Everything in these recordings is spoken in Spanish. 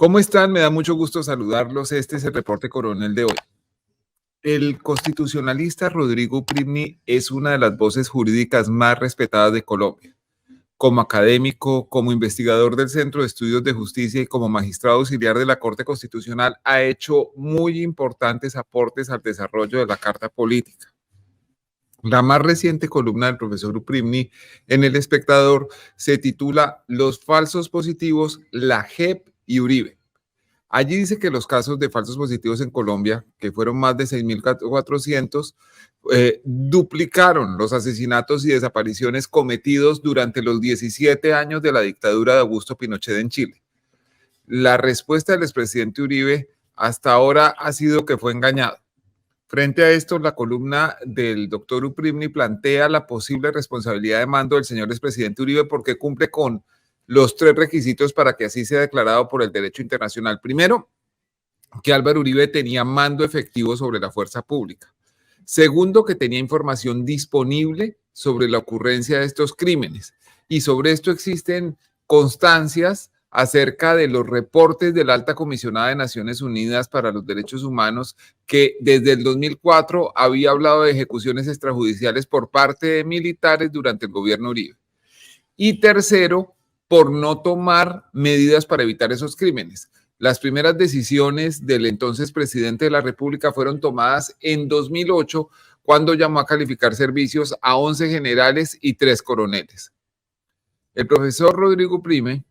¿Cómo están? Me da mucho gusto saludarlos. Este es el reporte coronel de hoy. El constitucionalista Rodrigo Primi es una de las voces jurídicas más respetadas de Colombia. Como académico, como investigador del Centro de Estudios de Justicia y como magistrado auxiliar de la Corte Constitucional, ha hecho muy importantes aportes al desarrollo de la Carta Política. La más reciente columna del profesor Uprimni en El Espectador se titula Los falsos positivos, la JEP y Uribe. Allí dice que los casos de falsos positivos en Colombia, que fueron más de 6.400, duplicaron los asesinatos y desapariciones cometidos durante los 17 años de la dictadura de Augusto Pinochet en Chile. La respuesta del expresidente Uribe hasta ahora ha sido que fue engañado. Frente a esto, la columna del doctor Uprimni plantea la posible responsabilidad de mando del señor expresidente Uribe porque cumple con los 3 requisitos para que así sea declarado por el derecho internacional. Primero, que Álvaro Uribe tenía mando efectivo sobre la fuerza pública. Segundo, que tenía información disponible sobre la ocurrencia de estos crímenes. Y sobre esto existen constancias acerca de los reportes de la Alta Comisionada de Naciones Unidas para los Derechos Humanos, que desde el 2004 había hablado de ejecuciones extrajudiciales por parte de militares durante el gobierno Uribe. Y tercero, por no tomar medidas para evitar esos crímenes. Las primeras decisiones del entonces presidente de la República fueron tomadas en 2008, cuando llamó a calificar servicios a 11 generales y 3 coroneles. El profesor Rodrigo Primi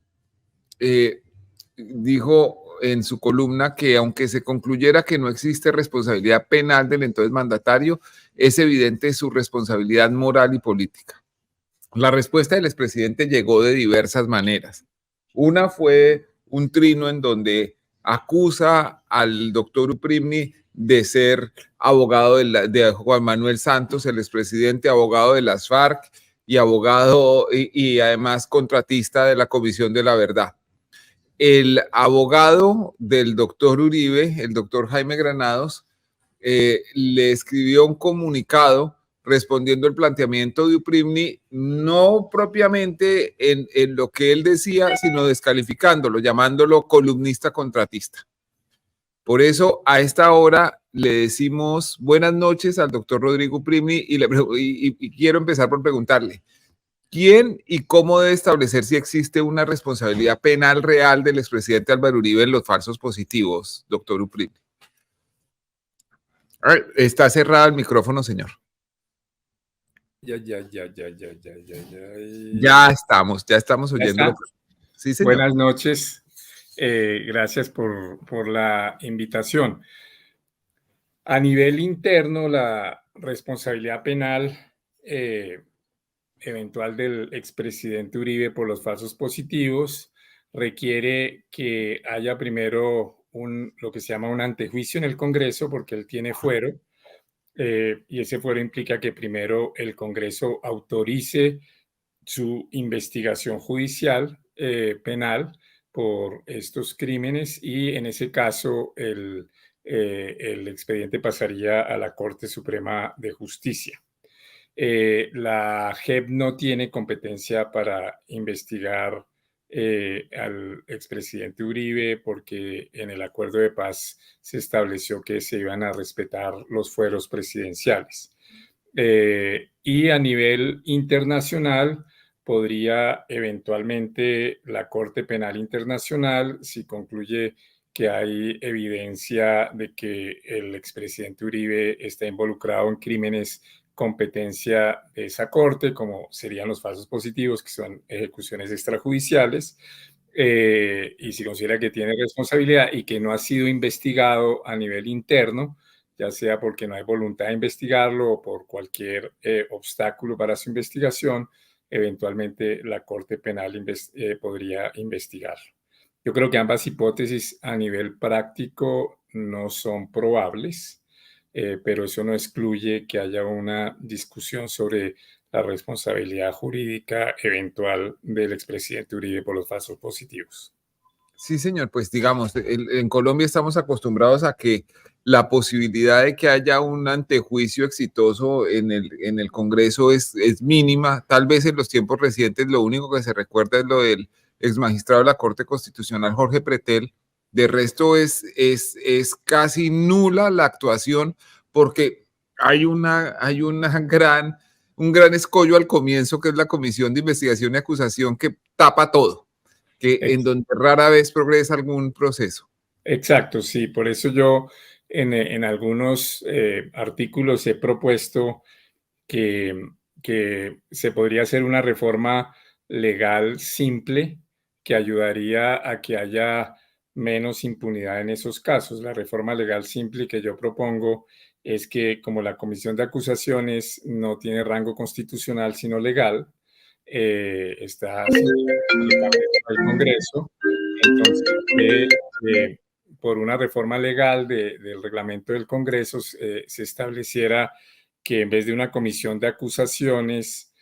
dijo en su columna que aunque se concluyera que no existe responsabilidad penal del entonces mandatario, es evidente su responsabilidad moral y política. La respuesta del expresidente llegó de diversas maneras. Una fue un trino en donde acusa al doctor Uprimni de ser abogado de Juan Manuel Santos, el expresidente, abogado de las FARC y abogado y además contratista de la Comisión de la Verdad. El abogado del doctor Uribe, el doctor Jaime Granados, le escribió un comunicado respondiendo el planteamiento de Uprimni, no propiamente en lo que él decía, sino descalificándolo, llamándolo columnista contratista. Por eso, a esta hora le decimos buenas noches al doctor Rodrigo Uprimni y quiero empezar por preguntarle, ¿quién y cómo debe establecer si existe una responsabilidad penal real del expresidente Álvaro Uribe en los falsos positivos, doctor Uprimni? Está cerrado el micrófono, señor. Ya estamos oyendo. Sí, señor. Buenas noches. Gracias por la invitación. A nivel interno, la responsabilidad penal eventual del expresidente Uribe por los falsos positivos requiere que haya primero lo que se llama un antejuicio en el Congreso, porque él tiene fuero. Y ese fuero implica que primero el Congreso autorice su investigación judicial penal por estos crímenes y en ese caso el expediente pasaría a la Corte Suprema de Justicia. La JEP no tiene competencia para investigar al expresidente Uribe porque en el acuerdo de paz se estableció que se iban a respetar los fueros presidenciales. Y a nivel internacional podría eventualmente la Corte Penal Internacional, si concluye que hay evidencia de que el expresidente Uribe está involucrado en crímenes competencia de esa corte, como serían los falsos positivos, que son ejecuciones extrajudiciales, y si considera que tiene responsabilidad y que no ha sido investigado a nivel interno, ya sea porque no hay voluntad de investigarlo o por cualquier obstáculo para su investigación, eventualmente la Corte Penal podría investigarlo. Yo creo que ambas hipótesis a nivel práctico no son probables. Pero eso no excluye que haya una discusión sobre la responsabilidad jurídica eventual del expresidente Uribe por los falsos positivos. Sí, señor, pues digamos, en Colombia estamos acostumbrados a que la posibilidad de que haya un antejuicio exitoso en el Congreso es mínima. Tal vez en los tiempos recientes lo único que se recuerda es lo del exmagistrado de la Corte Constitucional, Jorge Pretel, De resto es casi nula la actuación porque un gran escollo al comienzo, que es la Comisión de Investigación y Acusación, que tapa todo, en donde rara vez progresa algún proceso. Exacto, sí. Por eso yo en algunos artículos he propuesto que, que se podría hacer una reforma legal simple que ayudaría a que haya menos impunidad en esos casos. La reforma legal simple que yo propongo es que como la comisión de acusaciones no tiene rango constitucional sino legal, está únicamente por el Congreso, entonces por una reforma legal del reglamento del Congreso se estableciera que en vez de una comisión de acusaciones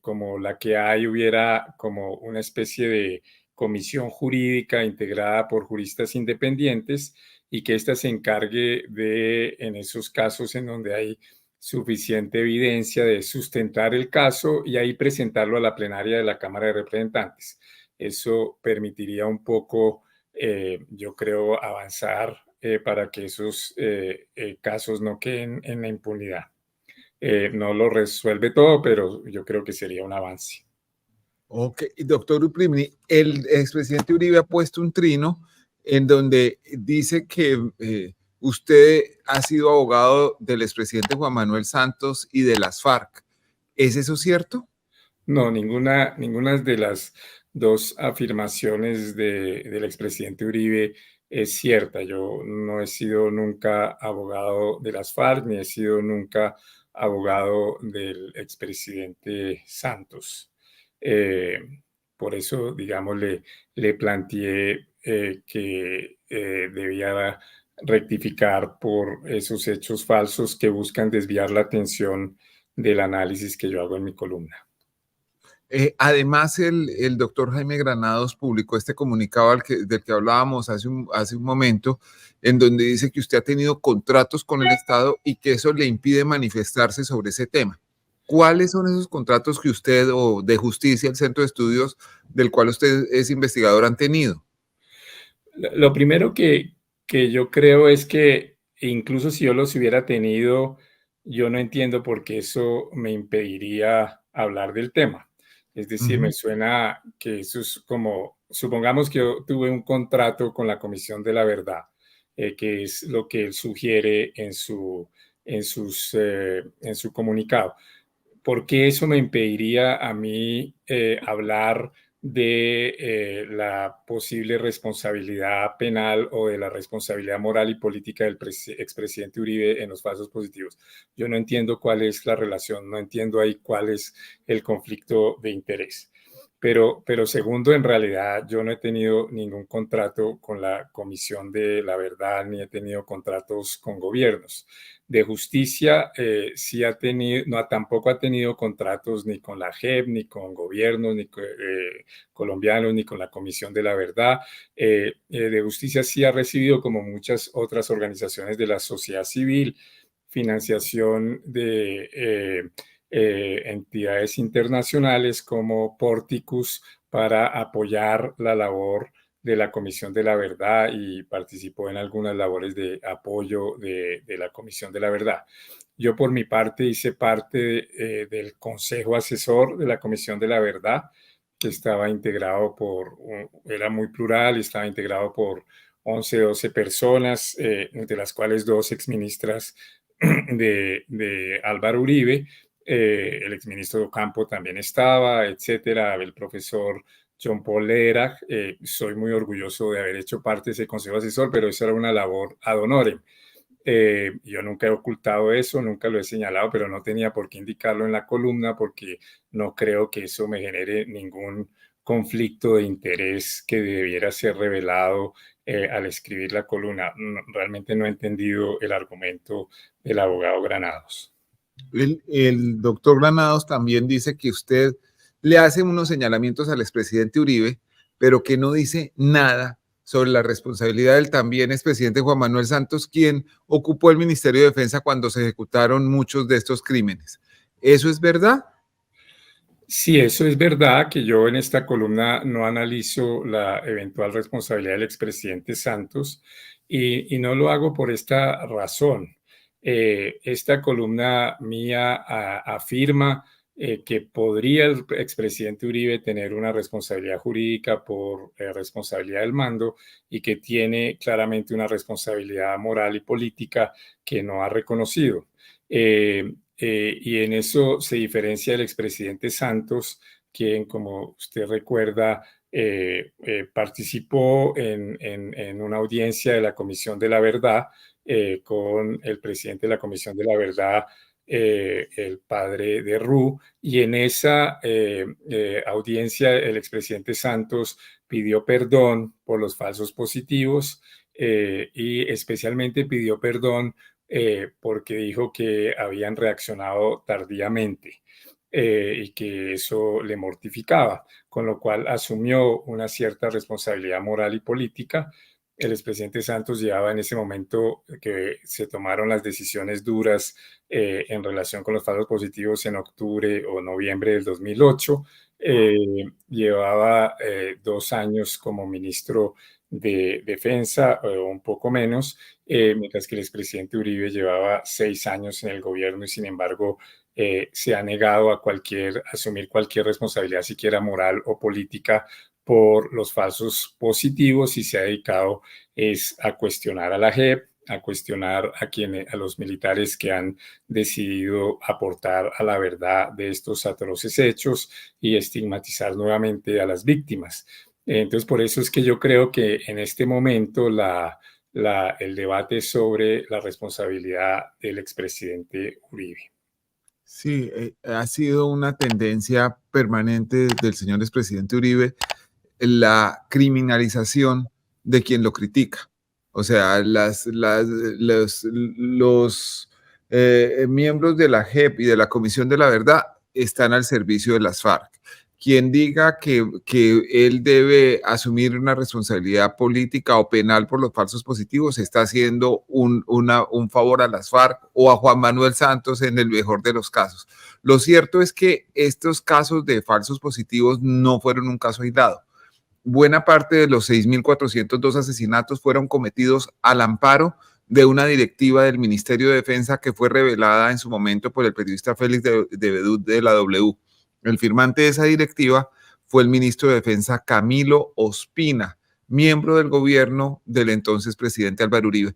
como la que hay, hubiera como una especie de comisión jurídica integrada por juristas independientes y que ésta se encargue de, en esos casos en donde hay suficiente evidencia, de sustentar el caso y ahí presentarlo a la plenaria de la Cámara de Representantes. Eso permitiría un poco, yo creo, avanzar para que esos casos no queden en la impunidad. No lo resuelve todo, pero yo creo que sería un avance. Ok, doctor Uprimni, el expresidente Uribe ha puesto un trino en donde dice que usted ha sido abogado del expresidente Juan Manuel Santos y de las FARC. ¿Es eso cierto? No, ninguna de las dos afirmaciones del expresidente Uribe es cierta. Yo no he sido nunca abogado de las FARC, ni he sido nunca abogado del expresidente Santos. Eh, por eso, digamos, le planteé que debía rectificar por esos hechos falsos que buscan desviar la atención del análisis que yo hago en mi columna. Además, el doctor Jaime Granados publicó este comunicado del que hablábamos hace un momento, en donde dice que usted ha tenido contratos con el Estado y que eso le impide manifestarse sobre ese tema. ¿Cuáles son esos contratos que usted o de justicia, el centro de estudios del cual usted es investigador, han tenido? Lo primero que yo creo es que incluso si yo los hubiera tenido, yo no entiendo por qué eso me impediría hablar del tema. Es decir, me Ujú. suena que eso es como, supongamos que yo tuve un contrato con la Comisión de la Verdad, que es lo que él sugiere en su comunicado. ¿Por qué eso me impediría a mí hablar de la posible responsabilidad penal o de la responsabilidad moral y política del expresidente Uribe en los falsos positivos? Yo no entiendo cuál es la relación, no entiendo ahí cuál es el conflicto de interés. Pero segundo, en realidad yo no he tenido ningún contrato con la Comisión de la Verdad ni he tenido contratos con gobiernos. De justicia sí ha tenido, no, tampoco ha tenido contratos ni con la JEP, ni con gobiernos, ni colombianos, ni con la Comisión de la Verdad. De justicia sí ha recibido, como muchas otras organizaciones de la sociedad civil, financiación de entidades internacionales como Porticus para apoyar la labor de la Comisión de la Verdad y participó en algunas labores de apoyo de la Comisión de la Verdad. Yo por mi parte hice parte del Consejo Asesor de la Comisión de la Verdad, que estaba integrado era muy plural y estaba integrado por 11, 12 personas, de las cuales dos exministras de Álvaro Uribe, el exministro Ocampo también estaba, etcétera, el profesor John Paul Lederach. Soy muy orgulloso de haber hecho parte de ese consejo asesor, pero eso era una labor ad honorem. Yo nunca he ocultado eso, nunca lo he señalado, pero no tenía por qué indicarlo en la columna porque no creo que eso me genere ningún conflicto de interés que debiera ser revelado al escribir la columna. Realmente no he entendido el argumento del abogado Granados. El doctor Granados también dice que usted le hace unos señalamientos al expresidente Uribe, pero que no dice nada sobre la responsabilidad del también expresidente Juan Manuel Santos, quien ocupó el Ministerio de Defensa cuando se ejecutaron muchos de estos crímenes. ¿Eso es verdad? Sí, eso es verdad que yo en esta columna no analizo la eventual responsabilidad del expresidente Santos y no lo hago por esta razón. Esta columna mía afirma que podría el expresidente Uribe tener una responsabilidad jurídica por responsabilidad del mando y que tiene claramente una responsabilidad moral y política que no ha reconocido. Y en eso se diferencia del expresidente Santos, quien, como usted recuerda, participó en una audiencia de la Comisión de la Verdad con el presidente de la Comisión de la Verdad, el padre de Ru, y en esa audiencia el expresidente Santos pidió perdón por los falsos positivos y especialmente pidió perdón porque dijo que habían reaccionado tardíamente y que eso le mortificaba, con lo cual asumió una cierta responsabilidad moral y política. El expresidente Santos llevaba en ese momento que se tomaron las decisiones duras en relación con los falsos positivos en octubre o noviembre del 2008. Llevaba 2 años como ministro de Defensa, un poco menos, mientras que el expresidente Uribe llevaba 6 años en el gobierno y sin embargo se ha negado a asumir cualquier responsabilidad, siquiera moral o política, por los falsos positivos y se ha dedicado a cuestionar a la JEP, a cuestionar a los militares que han decidido aportar a la verdad de estos atroces hechos y estigmatizar nuevamente a las víctimas. Entonces, por eso es que yo creo que en este momento el debate sobre la responsabilidad del expresidente Uribe. Sí, ha sido una tendencia permanente del señor expresidente Uribe la criminalización de quien lo critica. O sea, los miembros de la JEP y de la Comisión de la Verdad están al servicio de las FARC. Quien diga que él debe asumir una responsabilidad política o penal por los falsos positivos está haciendo un favor a las FARC o a Juan Manuel Santos en el mejor de los casos. Lo cierto es que estos casos de falsos positivos no fueron un caso aislado. Buena parte de los 6.402 asesinatos fueron cometidos al amparo de una directiva del Ministerio de Defensa que fue revelada en su momento por el periodista Félix de Bedut de la W. El firmante de esa directiva fue el ministro de Defensa Camilo Ospina, miembro del gobierno del entonces presidente Álvaro Uribe.